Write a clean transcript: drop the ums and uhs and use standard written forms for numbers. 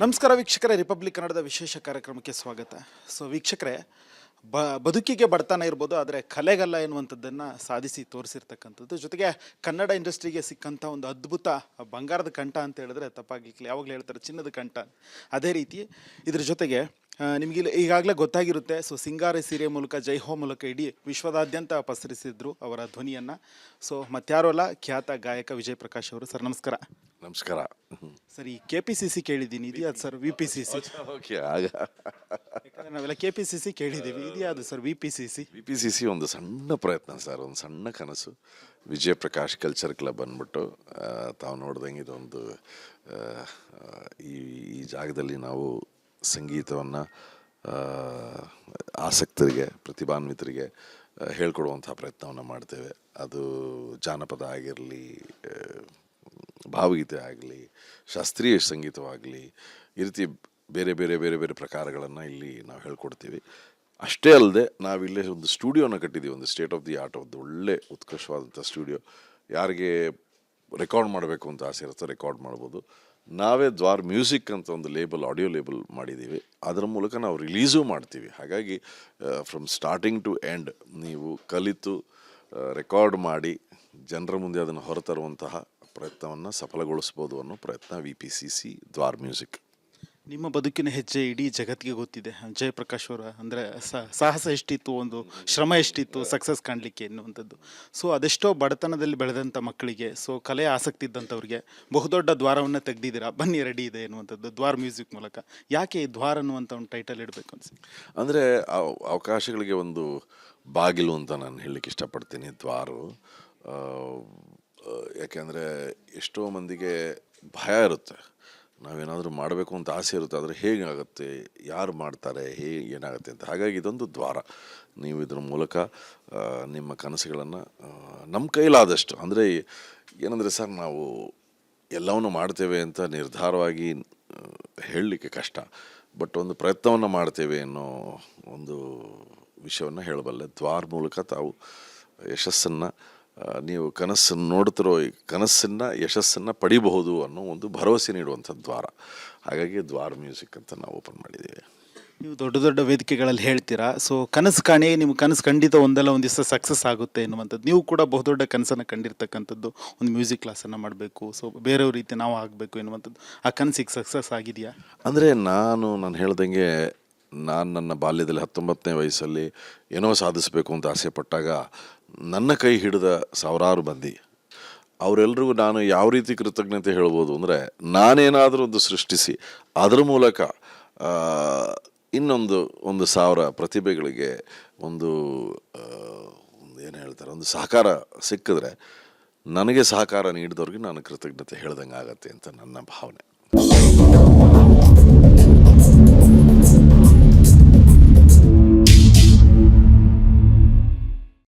ನಮಸ್ಕಾರ ವೀಕ್ಷಕರೇ, ರಿಪಬ್ಲಿಕ್ ಕನ್ನಡದ ವಿಶೇಷ ಕಾರ್ಯಕ್ರಮಕ್ಕೆ ಸ್ವಾಗತ. ವೀಕ್ಷಕರೇ, ಬದುಕಿಗೆ ಬಡತನ ಇರ್ಬೋದು, ಆದರೆ ಕಲೆಗಲ್ಲ ಎನ್ನುವಂಥದ್ದನ್ನು ಸಾಧಿಸಿ ತೋರಿಸಿರ್ತಕ್ಕಂಥದ್ದು. ಜೊತೆಗೆ ಕನ್ನಡ ಇಂಡಸ್ಟ್ರಿಗೆ ಸಿಕ್ಕಂಥ ಒಂದು ಅದ್ಭುತ ಬಂಗಾರದ ಕಂಠ ಅಂತ ಹೇಳಿದ್ರೆ ತಪ್ಪಾಗಲಿಕ್ಕೆ, ಯಾವಾಗಲೂ ಹೇಳ್ತಾರೆ ಚಿನ್ನದ ಕಂಠ. ಅದೇ ರೀತಿ ಇದ್ರ ಜೊತೆಗೆ ನಿಮಗೆ ಈಗಾಗಲೇ ಗೊತ್ತಾಗಿರುತ್ತೆ. ಸಿಂಗಾರ ಸೀರೆ ಮೂಲಕ, ಜೈ ಹೋ ಮೂಲಕ ಇಡೀ ವಿಶ್ವದಾದ್ಯಂತ ಪಸರಿಸಿದ್ರು ಅವರ ಧ್ವನಿಯನ್ನು. ಮತ್ತಾರೋ ಅಲ್ಲ, ಖ್ಯಾತ ಗಾಯಕ ವಿಜಯ್ ಪ್ರಕಾಶ್ ಅವರು. ಸರ್ ನಮಸ್ಕಾರ. ನಮಸ್ಕಾರ ಸರ್. ಈ KPCC ಕೇಳಿದ್ದೀನಿ, ಇದೆಯಾ ಸರ್? VPCC. ಓಕೆ, ನಾವೆಲ್ಲ KPCC ಕೇಳಿದ್ದೀವಿ, ಇದೆಯಾವುದು ಸರ್ VPCC? ಒಂದು ಸಣ್ಣ ಪ್ರಯತ್ನ ಸರ್, ಒಂದು ಸಣ್ಣ ಕನಸು. ವಿಜಯ್ ಪ್ರಕಾಶ್ ಕಲ್ಚರ್ ಕ್ಲಬ್ ಅಂದ್ಬಿಟ್ಟು ತಾವು ನೋಡ್ದಂಗೆ ಇದೊಂದು ಈ ಜಾಗದಲ್ಲಿ ನಾವು ಸಂಗೀತವನ್ನು ಆಸಕ್ತರಿಗೆ, ಪ್ರತಿಭಾನ್ವಿತರಿಗೆ ಹೇಳ್ಕೊಡುವಂಥ ಪ್ರಯತ್ನವನ್ನು ಮಾಡ್ತೇವೆ. ಅದು ಜಾನಪದ ಆಗಿರಲಿ, ಭಾವಗೀತೆ ಆಗಲಿ, ಶಾಸ್ತ್ರೀಯ ಸಂಗೀತವಾಗಲಿ, ಈ ರೀತಿ ಬೇರೆ ಬೇರೆ ಬೇರೆ ಬೇರೆ ಪ್ರಕಾರಗಳನ್ನು ಇಲ್ಲಿ ನಾವು ಹೇಳ್ಕೊಡ್ತೀವಿ. ಅಷ್ಟೇ ಅಲ್ಲದೆ ನಾವಿಲ್ಲೇ ಒಂದು ಸ್ಟುಡಿಯೋನ ಕಟ್ಟಿದ್ದೀವಿ, ಒಂದು ಸ್ಟೇಟ್ ಆಫ್ ದಿ ಆರ್ಟ್, ಒಂದು ಒಳ್ಳೆ ಉತ್ಕೃಷ್ಟವಾದಂಥ ಸ್ಟುಡಿಯೋ. ಯಾರಿಗೆ ರೆಕಾರ್ಡ್ ಮಾಡಬೇಕು ಅಂತ ಆಸೆ ಇರುತ್ತೋ ರೆಕಾರ್ಡ್ ಮಾಡ್ಬೋದು. ನಾವೇ ದ್ವಾರ್ ಮ್ಯೂಸಿಕ್ ಅಂತ ಒಂದು ಲೇಬಲ್, ಆಡಿಯೋ ಲೇಬಲ್ ಮಾಡಿದ್ದೀವಿ. ಅದರ ಮೂಲಕ ನಾವು ರಿಲೀಸು ಮಾಡ್ತೀವಿ. ಹಾಗಾಗಿ ಫ್ರಮ್ ಸ್ಟಾರ್ಟಿಂಗ್ ಟು ಎಂಡ್ ನೀವು ಕಲಿತು ರೆಕಾರ್ಡ್ ಮಾಡಿ ಜನರ ಮುಂದೆ ಅದನ್ನು ಹೊರತರುವಂತಹ ಪ್ರಯತ್ನವನ್ನು ಸಫಲಗೊಳಿಸ್ಬೋದು ಅನ್ನೋ ಪ್ರಯತ್ನ VPCC ದ್ವಾರ್ ಮ್ಯೂಸಿಕ್. ನಿಮ್ಮ ಬದುಕಿನ ಹೆಜ್ಜೆ ಇಡೀ ಜಗತ್ತಿಗೆ ಗೊತ್ತಿದೆ. ಜಯಪ್ರಕಾಶ್ ಅವರ ಅಂದರೆ ಸಾಹಸ ಎಷ್ಟಿತ್ತು, ಒಂದು ಶ್ರಮ ಎಷ್ಟಿತ್ತು ಸಕ್ಸಸ್ ಕಾಣಲಿಕ್ಕೆ ಎನ್ನುವಂಥದ್ದು. ಅದೆಷ್ಟೋ ಬಡತನದಲ್ಲಿ ಬೆಳೆದಂಥ ಮಕ್ಕಳಿಗೆ, ಕಲೆ ಆಸಕ್ತಿ ಇದ್ದಂಥವ್ರಿಗೆ ಬಹುದೊಡ್ಡ ದ್ವಾರವನ್ನು ತೆಗೆದಿದ್ದೀರಾ. ಬನ್ನಿ ರೆಡಿ ಇದೆ ಎನ್ನುವಂಥದ್ದು ದ್ವಾರ್ ಮ್ಯೂಸಿಕ್ ಮೂಲಕ. ಯಾಕೆ ಈ ದ್ವಾರ ಅನ್ನುವಂಥ ಒಂದು ಟೈಟಲ್ ಇಡಬೇಕು ಅನ್ಸಿ? ಅಂದರೆ ಅವಕಾಶಗಳಿಗೆ ಒಂದು ಬಾಗಿಲು ಅಂತ ನಾನು ಹೇಳಲಿಕ್ಕೆ ಇಷ್ಟಪಡ್ತೀನಿ ದ್ವಾರು. ಯಾಕೆಂದರೆ ಎಷ್ಟೋ ಮಂದಿಗೆ ಭಯ ಇರುತ್ತೆ, ನಾವೇನಾದರೂ ಮಾಡಬೇಕು ಅಂತ ಆಸೆ ಇರುತ್ತೆ, ಆದರೆ ಹೇಗಾಗುತ್ತೆ, ಯಾರು ಮಾಡ್ತಾರೆ, ಏನಾಗುತ್ತೆ ಅಂತ. ಹಾಗಾಗಿ ಇದೊಂದು ದ್ವಾರ. ನೀವು ಇದರ ಮೂಲಕ ನಿಮ್ಮ ಕನಸುಗಳನ್ನು ನಮ್ಮ ಕೈಲಾದಷ್ಟು, ಅಂದರೆ ಏನಂದರೆ ಸರ್, ನಾವು ಎಲ್ಲವನ್ನು ಮಾಡ್ತೇವೆ ಅಂತ ನಿರ್ಧಾರವಾಗಿ ಹೇಳಲಿಕ್ಕೆ ಕಷ್ಟ, ಬಟ್ ಒಂದು ಪ್ರಯತ್ನವನ್ನು ಮಾಡ್ತೇವೆ ಅನ್ನೋ ಒಂದು ವಿಷಯವನ್ನು ಹೇಳಬಲ್ಲೆ. ದ್ವಾರ ಮೂಲಕ ತಾವು ಯಶಸ್ಸನ್ನು, ನೀವು ಕನಸನ್ನು ನೋಡ್ತಿರೋ ಕನಸನ್ನು, ಯಶಸ್ಸನ್ನು ಪಡಿಬಹುದು ಅನ್ನೋ ಒಂದು ಭರವಸೆ ನೀಡುವಂಥ ದ್ವಾರ. ಹಾಗಾಗಿ ದ್ವಾರ ಮ್ಯೂಸಿಕ್ ಅಂತ ನಾವು ಓಪನ್ ಮಾಡಿದ್ದೀವಿ. ನೀವು ದೊಡ್ಡ ದೊಡ್ಡ ವೇದಿಕೆಗಳಲ್ಲಿ ಹೇಳ್ತೀರಾ, ಕನಸು ಕಾಣಿ, ನಿಮ್ಮ ಕನಸು ಖಂಡಿತ ಒಂದಲ್ಲ ಒಂದು ದಿವಸ ಸಕ್ಸಸ್ ಆಗುತ್ತೆ ಎನ್ನುವಂಥದ್ದು. ನೀವು ಕೂಡ ಬಹುದೊಡ್ಡ ಕನಸನ್ನು ಕಂಡಿರ್ತಕ್ಕಂಥದ್ದು, ಒಂದು ಮ್ಯೂಸಿಕ್ ಕ್ಲಾಸನ್ನು ಮಾಡಬೇಕು, ಬೇರೆಯವ್ರ ರೀತಿ ನಾವು ಆಗಬೇಕು ಎನ್ನುವಂಥದ್ದು. ಆ ಕನಸಿಗೆ ಸಕ್ಸಸ್ ಆಗಿದೆಯಾ? ಅಂದರೆ ನಾನು ಹೇಳ್ದಂಗೆ, ನಾನು ನನ್ನ ಬಾಲ್ಯದಲ್ಲಿ 19ನೇ ವಯಸ್ಸಲ್ಲಿ ಏನೋ ಸಾಧಿಸಬೇಕು ಅಂತ ಆಸೆ ಪಟ್ಟಾಗ ನನ್ನ ಕೈ ಹಿಡಿದ ಸಾವಿರಾರು ಮಂದಿ, ಅವರೆಲ್ಲರಿಗೂ ನಾನು ಯಾವ ರೀತಿ ಕೃತಜ್ಞತೆ ಹೇಳ್ಬೋದು ಅಂದರೆ, ನಾನೇನಾದರೂ ಒಂದು ಸೃಷ್ಟಿಸಿ ಅದರ ಮೂಲಕ ಇನ್ನೊಂದು 1,000 ಪ್ರತಿಭೆಗಳಿಗೆ ಒಂದು ಏನು ಹೇಳ್ತಾರೆ, ಒಂದು ಸಹಕಾರ ಸಿಕ್ಕಿದ್ರೆ ನನಗೆ ಸಹಕಾರ ನೀಡಿದವ್ರಿಗೆ ನಾನು ಕೃತಜ್ಞತೆ ಹೇಳ್ದಂಗೆ ಆಗತ್ತೆ ಅಂತ ನನ್ನ ಭಾವನೆ.